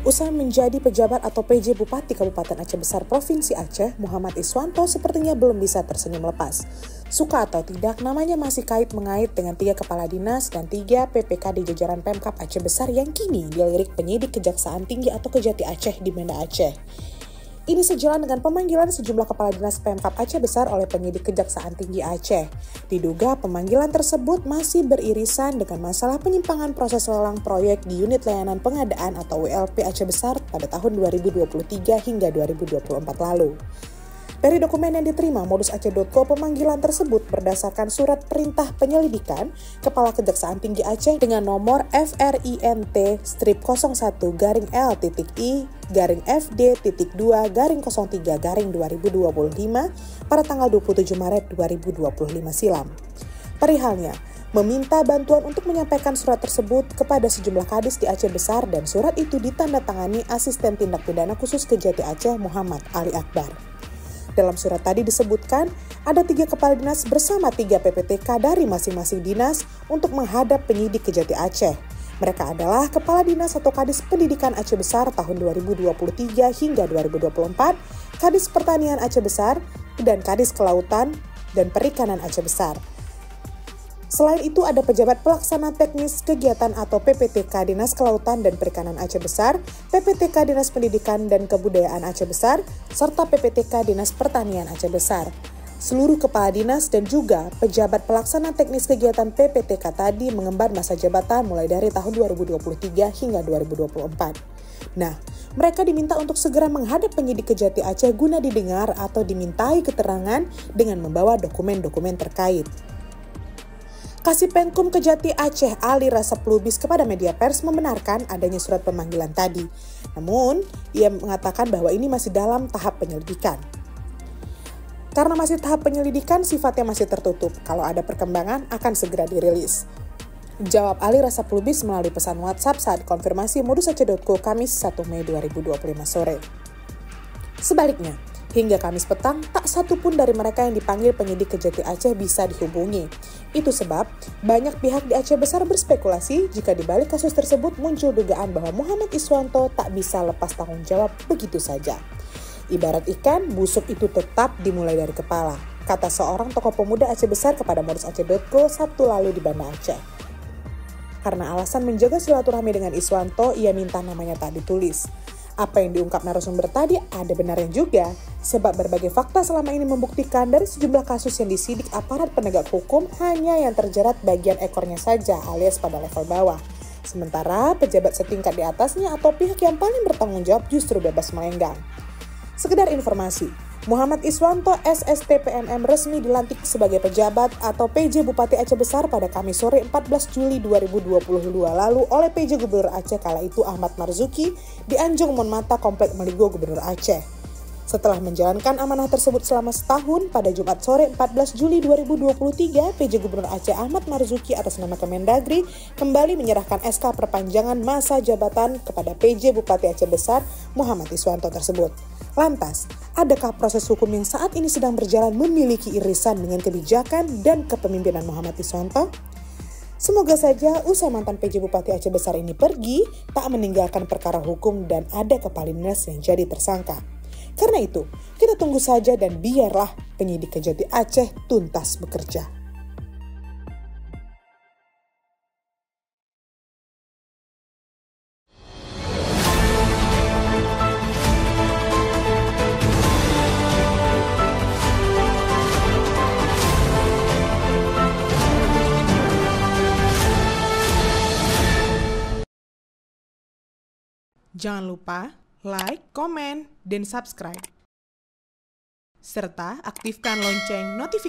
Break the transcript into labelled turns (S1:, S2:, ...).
S1: Usai menjadi pejabat atau PJ Bupati Kabupaten Aceh Besar Provinsi Aceh, Muhammad Iswanto sepertinya belum bisa tersenyum lepas. Suka atau tidak, namanya masih kait-mengait dengan 3 kepala dinas dan 3 PPK di jajaran Pemkab Aceh Besar yang kini dilirik penyidik Kejaksaan Tinggi atau Kejati Aceh di Banda Aceh. Ini sejalan dengan pemanggilan sejumlah kepala dinas Pemkab Aceh Besar oleh penyidik Kejaksaan Tinggi Aceh. Diduga pemanggilan tersebut masih beririsan dengan masalah penyimpangan proses lelang proyek di Unit Layanan Pengadaan atau WLP Aceh Besar pada tahun 2023 hingga 2024 lalu. Dari dokumen yang diterima modusaceh.co, pemanggilan tersebut berdasarkan surat perintah penyelidikan Kepala Kejaksaan Tinggi Aceh dengan nomor FRINT-1-01-L-2-03-03-2025 pada tanggal 27 Maret 2025 silam. Perihalnya, meminta bantuan untuk menyampaikan surat tersebut kepada sejumlah kadis di Aceh Besar dan surat itu ditandatangani Asisten Tindak Pidana Khusus Kejati Aceh Muhammad Ali Akbar. Dalam surat tadi disebutkan ada 3 kepala dinas bersama 3 PPTK dari masing-masing dinas untuk menghadap penyidik Kejati Aceh. Mereka adalah Kepala Dinas atau Kadis Pendidikan Aceh Besar tahun 2023 hingga 2024, Kadis Pertanian Aceh Besar, dan Kadis Kelautan dan Perikanan Aceh Besar. Selain itu ada pejabat pelaksana teknis kegiatan atau PPTK Dinas Kelautan dan Perikanan Aceh Besar, PPTK Dinas Pendidikan dan Kebudayaan Aceh Besar, serta PPTK Dinas Pertanian Aceh Besar. Seluruh kepala dinas dan juga pejabat pelaksana teknis kegiatan PPTK tadi mengemban masa jabatan mulai dari tahun 2023 hingga 2024. Nah, mereka diminta untuk segera menghadap penyidik Kejati Aceh guna didengar atau dimintai keterangan dengan membawa dokumen-dokumen terkait. Kasipengkum Kejati Aceh Ali Rasap Lubis kepada media pers membenarkan adanya surat pemanggilan tadi. Namun, ia mengatakan bahwa ini masih dalam tahap penyelidikan. Karena masih tahap penyelidikan, sifatnya masih tertutup. Kalau ada perkembangan, akan segera dirilis. Jawab Ali Rasap Lubis melalui pesan WhatsApp saat konfirmasi modusaceh.co Kamis 1 Mei 2025 sore. Sebaliknya, hingga Kamis petang, tak satu pun dari mereka yang dipanggil penyidik Kejati Aceh bisa dihubungi. Itu sebab, banyak pihak di Aceh Besar berspekulasi jika di balik kasus tersebut muncul dugaan bahwa Muhammad Iswanto tak bisa lepas tanggung jawab begitu saja. Ibarat ikan, busuk itu tetap dimulai dari kepala, kata seorang tokoh pemuda Aceh Besar kepada modusaceh.co Sabtu lalu di Banda Aceh. Karena alasan menjaga silaturahmi dengan Iswanto, ia minta namanya tak ditulis. Apa yang diungkap narasumber tadi ada benarnya juga, sebab berbagai fakta selama ini membuktikan dari sejumlah kasus yang disidik aparat penegak hukum hanya yang terjerat bagian ekornya saja alias pada level bawah. Sementara pejabat setingkat di atasnya atau pihak yang paling bertanggung jawab justru bebas melenggang. Sekedar informasi, Muhammad Iswanto SSTPMM resmi dilantik sebagai pejabat atau PJ Bupati Aceh Besar pada Kamis sore 14 Juli 2022 lalu oleh PJ Gubernur Aceh kala itu Ahmad Marzuki di Anjung Monmata Komplek Meligo Gubernur Aceh. Setelah menjalankan amanah tersebut selama setahun, pada Jumat sore 14 Juli 2023, PJ Gubernur Aceh Ahmad Marzuki atas nama Kemendagri kembali menyerahkan SK perpanjangan masa jabatan kepada PJ Bupati Aceh Besar Muhammad Iswanto tersebut. Lantas, adakah proses hukum yang saat ini sedang berjalan memiliki irisan dengan kebijakan dan kepemimpinan Muhammad Iswanto? Semoga saja usai mantan PJ Bupati Aceh Besar ini pergi, tak meninggalkan perkara hukum dan ada kepala dinas yang jadi tersangka. Karena itu, kita tunggu saja dan biarlah penyidik Kejati Aceh tuntas bekerja. Jangan lupa like, komen, dan subscribe. Serta aktifkan lonceng notifikasi.